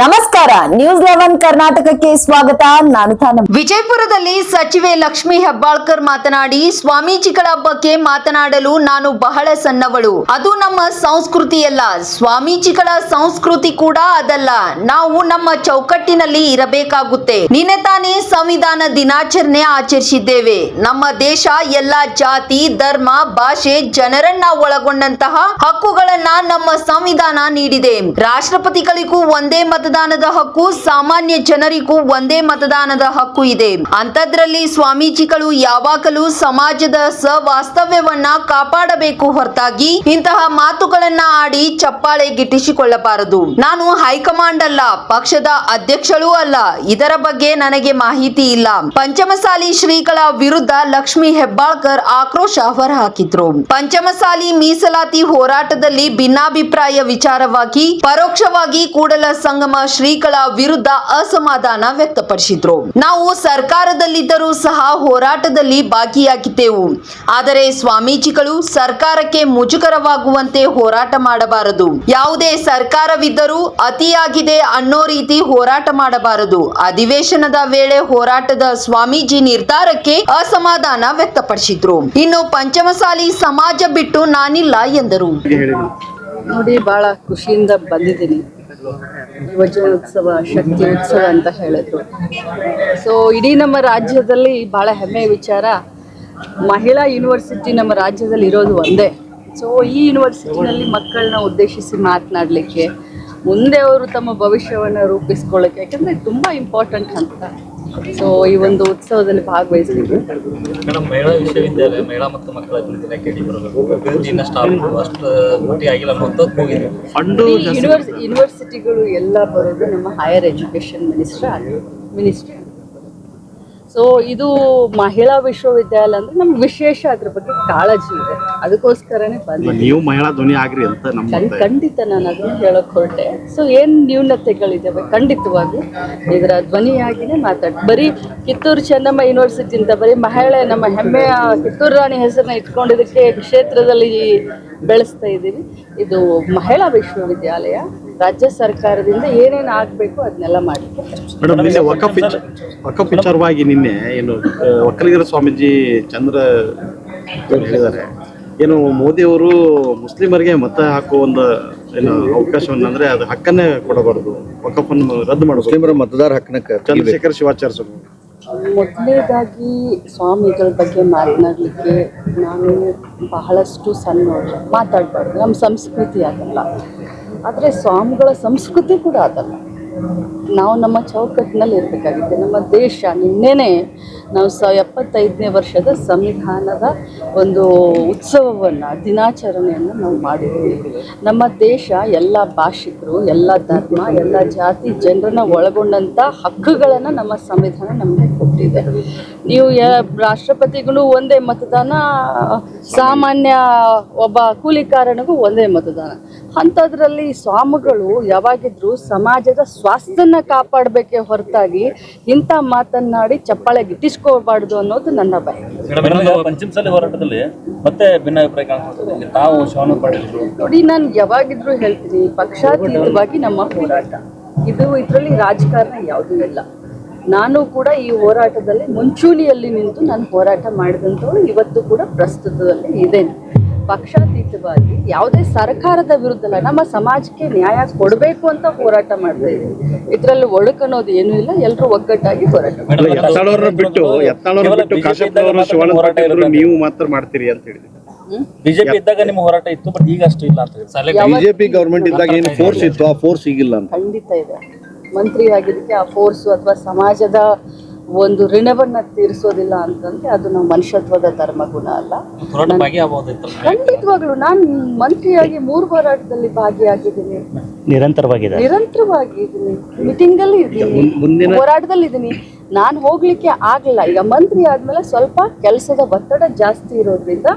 ನಮಸ್ಕಾರ, ನ್ಯೂಸ್ 11 ಕರ್ನಾಟಕಕ್ಕೆ ಸ್ವಾಗತ. ನಾನು ತಾನಮ್ಮ. ವಿಜಯಪುರದಲ್ಲಿ ಸಚಿವೆ ಲಕ್ಷ್ಮಿ ಹೆಬ್ಬಾಳ್ಕರ್ ಮಾತನಾಡಿ, ಸ್ವಾಮೀಜಿಗಳ ಬಗ್ಗೆ ಮಾತನಾಡಲು ನಾನು ಬಹಳ ಸಣ್ಣವಳು. ಅದು ನಮ್ಮ ಸಂಸ್ಕೃತಿಯಲ್ಲ. ಸ್ವಾಮೀಜಿಗಳ ಸಂಸ್ಕೃತಿ ಕೂಡ ಅದಲ್ಲ. ನಾವು ನಮ್ಮ ಚೌಕಟ್ಟಿನಲ್ಲಿ ಇರಬೇಕಾಗುತ್ತೆ. ನಿನ್ನೆ ತಾನೇ ಸಂವಿಧಾನ ದಿನಾಚರಣೆ ಆಚರಿಸಿದ್ದೇವೆ. ನಮ್ಮ ದೇಶ ಎಲ್ಲ ಜಾತಿ, ಧರ್ಮ, ಭಾಷೆ, ಜನರನ್ನ ಒಳಗೊಂಡಂತಹ ಹಕ್ಕುಗಳನ್ನ ನಮ್ಮ ಸಂವಿಧಾನ ನೀಡಿದೆ. ರಾಷ್ಟ್ರಪತಿಗಳಿಗೂ ಒಂದೇ ಮತದಾನದ ಹಕ್ಕು, ಸಾಮಾನ್ಯ ಜನರಿಗೂ ಒಂದೇ ಮತದಾನದ ಹಕ್ಕು ಇದೆ. ಅಂತದ್ರಲ್ಲಿ ಸ್ವಾಮೀಜಿಗಳು ಯಾವಾಗಲೂ ಸಮಾಜದ ಸವಾಸ್ತವ್ಯವನ್ನ ಕಾಪಾಡಬೇಕು ಹೊರತಾಗಿ ಇಂತಹ ಮಾತುಗಳನ್ನ ಆಡಿ ಚಪ್ಪಾಳೆ ಗಿಟ್ಟಿಸಿಕೊಳ್ಳಬಾರದು. ನಾನು ಹೈಕಮಾಂಡ್ ಅಲ್ಲ, ಪಕ್ಷದ ಅಧ್ಯಕ್ಷಳೂ ಅಲ್ಲ. ಇದರ ಬಗ್ಗೆ ನನಗೆ ಮಾಹಿತಿ ಇಲ್ಲ. ಪಂಚಮಸಾಲಿ ಶ್ರೀಗಳ ವಿರುದ್ಧ ಲಕ್ಷ್ಮಿ ಹೆಬ್ಬಾಳ್ಕರ್ ಆಕ್ರೋಶ ಹೊರಹಾಕಿದ್ರು. ಪಂಚಮಸಾಲಿ ಮೀಸಲಾತಿ ಹೋರಾಟದಲ್ಲಿ ಭಿನ್ನಾಭಿಪ್ರಾಯ ವಿಚಾರವಾಗಿ ಪರೋಕ್ಷವಾಗಿ ಕೂಡಲ ಸಂಗಮ ಶ್ರೀಗಳ ವಿರುದ್ಧ ಅಸಮಾಧಾನ ವ್ಯಕ್ತಪಡಿಸಿದ್ರು. ನಾವು ಸರ್ಕಾರದಲ್ಲಿದ್ದರೂ ಸಹ ಹೋರಾಟದಲ್ಲಿ ಭಾಗಿಯಾಗಿದ್ದೆವು. ಆದರೆ ಸ್ವಾಮೀಜಿಗಳು ಸರ್ಕಾರಕ್ಕೆ ಮುಜುಗರವಾಗುವಂತೆ ಹೋರಾಟ ಮಾಡಬಾರದು. ಯಾವುದೇ ಸರ್ಕಾರವಿದ್ದರೂ ಅತಿಯಾಗಿದೆ ಅನ್ನೋ ರೀತಿ ಹೋರಾಟ ಮಾಡಬಾರದು. ಅಧಿವೇಶನದ ವೇಳೆ ಹೋರಾಟದ ಸ್ವಾಮೀಜಿ ನಿರ್ಧಾರಕ್ಕೆ ಅಸಮಾಧಾನ ವ್ಯಕ್ತಪಡಿಸಿದ್ರು. ಇನ್ನು ಪಂಚಮಸಾಲಿ ಸಮಾಜ ಬಿಟ್ಟು ನಾನಿಲ್ಲ ಎಂದರು. ನೋಡಿ, ಬಹಳ ಖುಷಿಯಿಂದ ಬಂದಿದ್ದೀನಿ. ಯುವಜನೋತ್ಸವ, ಶಕ್ತಿ ಉತ್ಸವ ಅಂತ ಹೇಳಿದ್ರು. ಸೊ ಇಡೀ ನಮ್ಮ ರಾಜ್ಯದಲ್ಲಿ ಬಹಳ ಹೆಮ್ಮೆಯ ವಿಚಾರ, ಮಹಿಳಾ ಯೂನಿವರ್ಸಿಟಿ ನಮ್ಮ ರಾಜ್ಯದಲ್ಲಿ ಇರೋದು ಒಂದೇ. ಸೊ ಈ ಯೂನಿವರ್ಸಿಟಿನಲ್ಲಿ ಮಕ್ಕಳನ್ನ ಉದ್ದೇಶಿಸಿ ಮಾತನಾಡಲಿಕ್ಕೆ, ಮುಂದೆ ಅವರು ತಮ್ಮ ಭವಿಷ್ಯವನ್ನು ರೂಪಿಸ್ಕೊಳ್ಳೋಕ್ಕೆ, ಯಾಕಂದರೆ ತುಂಬ ಇಂಪಾರ್ಟೆಂಟ್ ಅಂತ. ಸೊ ಈ ಒಂದು ಉತ್ಸವದಲ್ಲಿ ಭಾಗವಹಿಸಿದ್ರು. ಮಹಿಳಾ ವಿಶ್ವವಿದ್ಯಾಲಯ ಮಹಿಳಾ ಮತ್ತು ಮಕ್ಕಳ ದಿನಕ್ಕೆ ಯೂನಿವರ್ಸಿಟಿಗಳು ಎಲ್ಲ ಬರೋದು ನಮ್ಮ ಹೈಯರ್ ಎಜುಕೇಷನ್ ಮಿನಿಸ್ಟ್ರಿ. ಸೊ ಇದು ಮಹಿಳಾ ವಿಶ್ವವಿದ್ಯಾಲಯ ಅಂದ್ರೆ ನಮ್ಗೆ ವಿಶೇಷ ಅದ್ರ ಬಗ್ಗೆ ಕಾಳಜಿ ಇದೆ. ಅದಕ್ಕೋಸ್ಕರನೇ ಬಂದೆ. ನೀವು ಮಹಿಳಾ ಧ್ವನಿ ಆಗ್ರಿ ಅಂತ ಖಂಡಿತ ನಾನು ಅದನ್ನ ಹೇಳಕ್ ಹೊರಟೆ. ಸೊ ಏನ್ ನ್ಯೂನತೆಗಳಿದ್ದಾವೆ ಖಂಡಿತವಾಗಿ ಇದರ ಧ್ವನಿಯಾಗಿನೇ ಬರೀ ಕಿತ್ತೂರು ಚೆನ್ನಮ್ಮ ಯೂನಿವರ್ಸಿಟಿ ಅಂತ ಬರೀ ಮಹಿಳೆ, ನಮ್ಮ ಹೆಮ್ಮೆಯ ಕಿತ್ತೂರು ರಾಣಿ ಹೆಸರನ್ನ ಇಟ್ಕೊಂಡಿದ್ದಕ್ಕೆ ಕ್ಷೇತ್ರದಲ್ಲಿ ಬೆಳೆಸ್ತಾ ಇದ್ದೀವಿ. ಇದು ಮಹಿಳಾ ವಿಶ್ವವಿದ್ಯಾಲಯ. ರಾಜ್ಯ ಸರ್ಕಾರದಿಂದ ಏನೇನು ಆಗಬೇಕು ಅದನ್ನೆಲ್ಲ ಮಾಡಲಿಕ್ಕೆ. ಮೇಡಮ್, ನಿನ್ನೆ ವಕಫ್ ವಿಚಾರವಾಗಿ ನಿನ್ನೆ ಏನು ಒಕ್ಕಲಿಗರ ಸ್ವಾಮೀಜಿ ಚಂದ್ರ ಹೇಳಿದ್ದಾರೆ, ಏನು ಮೋದಿ ಅವರು ಮುಸ್ಲಿಮರಿಗೆ ಮತ ಹಾಕುವ ಒಂದು ಏನು ಅವಕಾಶವನ್ನು, ಅಂದ್ರೆ ಅದು ಹಕ್ಕನ್ನೇ ಕೊಡಬಾರದು, ವಕಫನ್ನು ರದ್ದು ಮಾಡಬೇಕು, ಮುಸ್ಲಿಮರ ಮತದಾರ ಹಕ್ಕನ್ನ ಚಂದ್ರಶೇಖರ್ ಶಿವಾಚಾರ್ಯ ಸ್ವಾಮಿ. ಮೊದಲನೇದಾಗಿ ಸ್ವಾಮಿಗಳ ಬಗ್ಗೆ ಮಾತನಾಡಲಿಕ್ಕೆ ನಾನು ಬಹಳಷ್ಟು ಸಣ್ಣವರು, ಮಾತಾಡಬಾರ್ದು. ನಮ್ಮ ಸಂಸ್ಕೃತಿ ಅದಲ್ಲ. ಆದರೆ ಸ್ವಾಮಿಗಳ ಸಂಸ್ಕೃತಿ ಕೂಡ ಅದಲ್ಲ. ನಾವು ನಮ್ಮ ಚೌಕಟ್ಟಿನಲ್ಲಿ ಇರಬೇಕಾಗಿದೆ. ನಮ್ಮ ದೇಶ ನಿನ್ನೆನೇ ನಾವು 75ನೇ ವರ್ಷದ ಸಂವಿಧಾನದ ಒಂದು ಉತ್ಸವವನ್ನು, ದಿನಾಚರಣೆಯನ್ನು ನಾವು ಮಾಡಿದ್ದೀವಿ. ನಮ್ಮ ದೇಶ ಎಲ್ಲ ಭಾಷಿಕರು, ಎಲ್ಲ ಧರ್ಮ, ಎಲ್ಲ ಜಾತಿ ಜನರನ್ನು ಒಳಗೊಂಡಂಥ ಹಕ್ಕುಗಳನ್ನು ನಮ್ಮ ಸಂವಿಧಾನ ನಮಗೆ ಕೊಟ್ಟಿದೆ. ನೀವು ರಾಷ್ಟ್ರಪತಿಗೂ ಒಂದೇ ಮತದಾನ, ಸಾಮಾನ್ಯ ಒಬ್ಬ ಕೂಲಿಕಾರನಿಗೂ ಒಂದೇ ಮತದಾನ. ಅಂಥದ್ರಲ್ಲಿ ಸ್ವಾಮಿಗಳು ಯಾವಾಗಿದ್ರೂ ಸಮಾಜದ ಸ್ವಾಸ್ಥ್ಯನ ಕಾಪಾಡಬೇಕೇ ಹೊರತಾಗಿ ಇಂಥ ಮಾತನ್ನಾಡಿ ಚಪ್ಪಾಳೆ ಗಿಟ್ಟಿಸ್ಕೋಬಾರ್ದು ಅನ್ನೋದು ನನ್ನ ಭಯ. ಪಂಚಮಸಾಲಿ ಹೋರಾಟದಲ್ಲಿ ಮತ್ತೆ ಭಿನ್ನಾಭಿಪ್ರಾಯ ಕಾಣಿಸ್ತದೆ. ತಾವು ಶ್ರವಣ ಪಡೆದರು ನೋಡಿ, ನಾನು ಯಾವಾಗಿದ್ರೂ ಹೇಳ್ತೀನಿ, ಪಕ್ಷಾತೀತವಾಗಿ ನಮ್ಮ ಹೋರಾಟ ಇದು. ಇದರಲ್ಲಿ ರಾಜಕಾರಣ ಯಾವುದೂ ಇಲ್ಲ. ನಾನು ಕೂಡ ಈ ಹೋರಾಟದಲ್ಲಿ ಮುಂಚೂಣಿಯಲ್ಲಿ ನಿಂತು ನಾನು ಹೋರಾಟ ಮಾಡಿದಂಥವ್ರು ಇವತ್ತು ಕೂಡ ಪ್ರಸ್ತುತದಲ್ಲಿ ಇದ್ದೇನೆ. ಪಕ್ಷಾತೀತವಾಗಿ ಯಾವುದೇ ಸರ್ಕಾರದ ವಿರುದ್ಧ ಅಲ್ಲ, ನಮ್ಮ ಸಮಾಜಕ್ಕೆ ನ್ಯಾಯ ಕೊಡಬೇಕು ಅಂತ ಹೋರಾಟ ಮಾಡ್ತಾ ಇದ್ದೀವಿ. ಇದರಲ್ಲಿ ಒಳಕನ್ನೋದು ಏನೂ ಇಲ್ಲ. ಎಲ್ಲರೂ ಒಗ್ಗಟ್ಟಾಗಿ ಹೋರಾಟ ನೀವು ಮಾತ್ರ ಮಾಡ್ತೀರಿ ಅಂತ ಹೇಳಿದ್ರಿ. ಬಿಜೆಪಿ ಇದ್ದಾಗ ನಿಮ್ಮ ಹೋರಾಟ ಇತ್ತು, ಬಟ್ ಈಗ ಅಷ್ಟು ಇಲ್ಲ ಅಂತ ಹೇಳಿ. ಬಿಜೆಪಿ ಗವರ್ಮೆಂಟ್ ಇದ್ದಾಗ ಏನು ಫೋರ್ಸ್ ಇತ್ತು, ಆ ಫೋರ್ಸ್ ಈಗಿಲ್ಲ ಅಂತ. ಖಂಡಿತ ಇದೆ. ಮಂತ್ರಿ ಆಗಿದ್ದಕ್ಕೆ ಆ ಫೋರ್ಸು ಅಥವಾ ಸಮಾಜದ ಒಂದು ಋಣವನ್ನು ತೀರಿಸೋದಿಲ್ಲ ಅಂತಂದ್ರೆ ಅದು ನಮ್ಮ ಮನುಷ್ಯತ್ವದ ಧರ್ಮಗುಣ ಅಲ್ಲ. ಖಂಡಿತವಾಗ್ಲು ನಾನು ಮಂತ್ರಿಯಾಗಿ 3 ಹೋರಾಟದಲ್ಲಿ ಭಾಗಿಯಾಗಿದ್ದೀನಿ, ನಿರಂತರವಾಗಿದ್ದೀನಿ, ಮೀಟಿಂಗಲ್ಲಿ ಇದ್ದೀನಿ, ಹೋರಾಟದಲ್ಲಿ ಇದ್ದೀನಿ. ನಾನು ಹೋಗ್ಲಿಕ್ಕೆ ಆಗಲ್ಲ. ಈಗ ಮಂತ್ರಿ ಆದ್ಮೇಲೆ ಸ್ವಲ್ಪ ಕೆಲಸದ ಒತ್ತಡ ಜಾಸ್ತಿ ಇರೋದ್ರಿಂದ,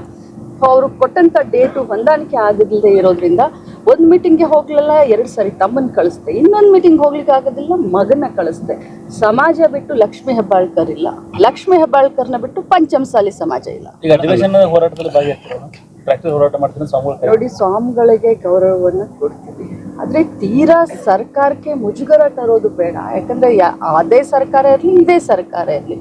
ಅವರು ಕೊಟ್ಟಂತ ಡೇಟು ಹೊಂದಾಣಿಕೆ ಆಗದಿಲ್ಲದೆ ಇರೋದ್ರಿಂದ ಒಂದು ಮೀಟಿಂಗ್ಗೆ ಹೋಗ್ಲಿಲ್ಲ, 2 ಸಾರಿ ತಮ್ಮನ್ನು ಕಳಿಸ್ದೆ, ಇನ್ನೊಂದು ಮೀಟಿಂಗ್ ಹೋಗ್ಲಿಕ್ಕೆ ಆಗೋದಿಲ್ಲ, ಮಗನ ಕಳಿಸ್ದೆ. ಸಮಾಜ ಬಿಟ್ಟು ಲಕ್ಷ್ಮಿ ಹೆಬ್ಬಾಳ್ಕರ್ ಇಲ್ಲ, ಲಕ್ಷ್ಮಿ ಹೆಬ್ಬಾಳ್ಕರ್ನ ಬಿಟ್ಟು ಪಂಚಮಸಾಲಿ ಸಮಾಜ ಇಲ್ಲ. ಈಗ ಅಧಿವೇಶನ ಹೋರಾಟದಲ್ಲಿ ಭಾಗಿಯಾಗ್ತಾರೆ. ಪ್ರಾಕ್ಟೀಸ್ ಹೋರಾಟ ಮಾಡ್ತೀನಿ ಸ್ವಾಮಿಗಳು ನೋಡಿ, ಸ್ವಾಮಿಗಳಿಗೆ ಗೌರವವನ್ನು ಕೊಡ್ತೀವಿ, ಆದರೆ ತೀರಾ ಸರ್ಕಾರಕ್ಕೆ ಮುಜುಗರ ತರೋದು ಬೇಡ. ಯಾಕಂದರೆ ಅದೇ ಸರ್ಕಾರ ಇರಲಿ, ಇದೇ ಸರ್ಕಾರ ಇರಲಿ,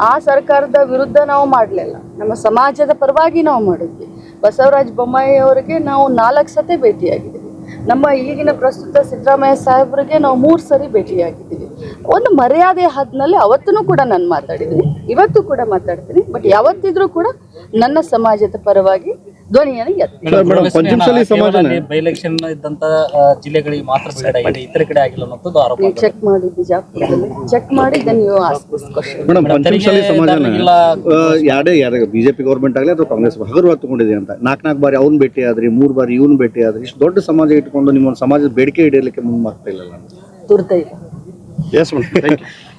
ಆ ಸರ್ಕಾರದ ವಿರುದ್ಧ ನಾವು ಮಾಡಲಿಲ್ಲ, ನಮ್ಮ ಸಮಾಜದ ಪರವಾಗಿ ನಾವು ಮಾಡಿದ್ವಿ. ಬಸವರಾಜ ಬೊಮ್ಮಾಯಿ ಅವರಿಗೆ ನಾವು 4 ಸತಿ ಭೇಟಿಯಾಗಿದ್ದೀವಿ. ನಮ್ಮ ಈಗಿನ ಪ್ರಸ್ತುತ ಸಿದ್ದರಾಮಯ್ಯ ಸಾಹೇಬರಿಗೆ ನಾವು 3 ಸರಿ ಭೇಟಿಯಾಗಿದ್ದೀವಿ. ಒಂದು ಮರ್ಯಾದೆ ಹದ್ನಲ್ಲಿ ಅವತ್ತೂ ಕೂಡ ನಾನು ಮಾತಾಡಿದ್ದೀನಿ, ಇವತ್ತು ಕೂಡ ಮಾತಾಡ್ತೀನಿ. ಬಟ್ ಯಾವತ್ತಿದ್ರೂ ಕೂಡ ನನ್ನ ಸಮಾಜದ ಪರವಾಗಿ ಧ್ವನಿಯನ್ನು ಎತ್ತಿ. ಬೈ ಎಲೆಕ್ಷನ್ ಇದ್ದಂತ ಜಿಲ್ಲೆಗಳಿಗೆ ಮಾತ್ರ ಸೈಡ್ ಆಗಿದೆ, ಇತರ ಕಡೆ ಆಗಿಲ್ಲ ಅನ್ನೋದು ಆರೋಪ. ನೀವು ಚೆಕ್ ಮಾಡಿ, ಬಿಜಾಪುರದಲ್ಲಿ ಚೆಕ್ ಮಾಡಿ, ನೀವು ಮೇಡಮ್, ಪಂಚಮಸಾಲಿ ಸಮಾಜನ ಯಾರೇ ಬಿಜೆಪಿ ಗೌರ್ಮೆಂಟ್ ಆಗಲಿ ಅಥವಾ ಕಾಂಗ್ರೆಸ್ ಹಗುರವಾಗಿ ತಗೊಂಡಿದೆ ಅಂತ 4 ಬಾರಿ ಅವ್ನು ಭೇಟಿ ಆದ್ರಿ, 3 ಬಾರಿ ಇವ್ನು ಭೇಟಿ ಆದ್ರಿ, ಇಷ್ಟು ದೊಡ್ಡ ಸಮಾಜ ಇಟ್ಕೊಂಡು ನಿಮ್ಮ ಒಂದು ಸಮಾಜದ ಬೇಡಿಕೆ ಈಡೇರಲಿಕ್ಕೆ ಮುಂದಾಗ್ತಾ ಇಲ್ಲ. ದುರ್ದೈವ. ಎಸ್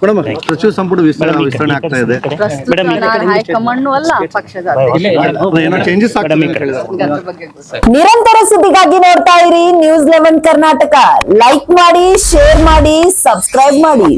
ಮೇಡಮ್, ಸಚಿವ ಸಂಪುಟ ವಿಸ್ತರಣೆ ಆಗ್ತಾ ಇದೆ. ಪ್ರಸ್ತುತ ನಾನು ಹೈಕಮಾಂಡ್ ಅಲ್ಲ, ಪಕ್ಷದ ಏನೋ ಚೇಂಜಸ್ ಆಗ್ತದೆ ಅಂತ ಹೇಳಿದ್ರು. ಅದ್ರ ಬಗ್ಗೆ ಗೊತ್ತಿಲ್ಲ. ನಿರಂತರ ಸುದ್ದಿಗಾಗಿ ನೋಡ್ತಾ ಇರಿ News 11 ಕರ್ನಾಟಕ. ಲೈಕ್ ಮಾಡಿ, ಶೇರ್ ಮಾಡಿ, ಸಬ್ಸ್ಕ್ರೈಬ್ ಮಾಡಿ.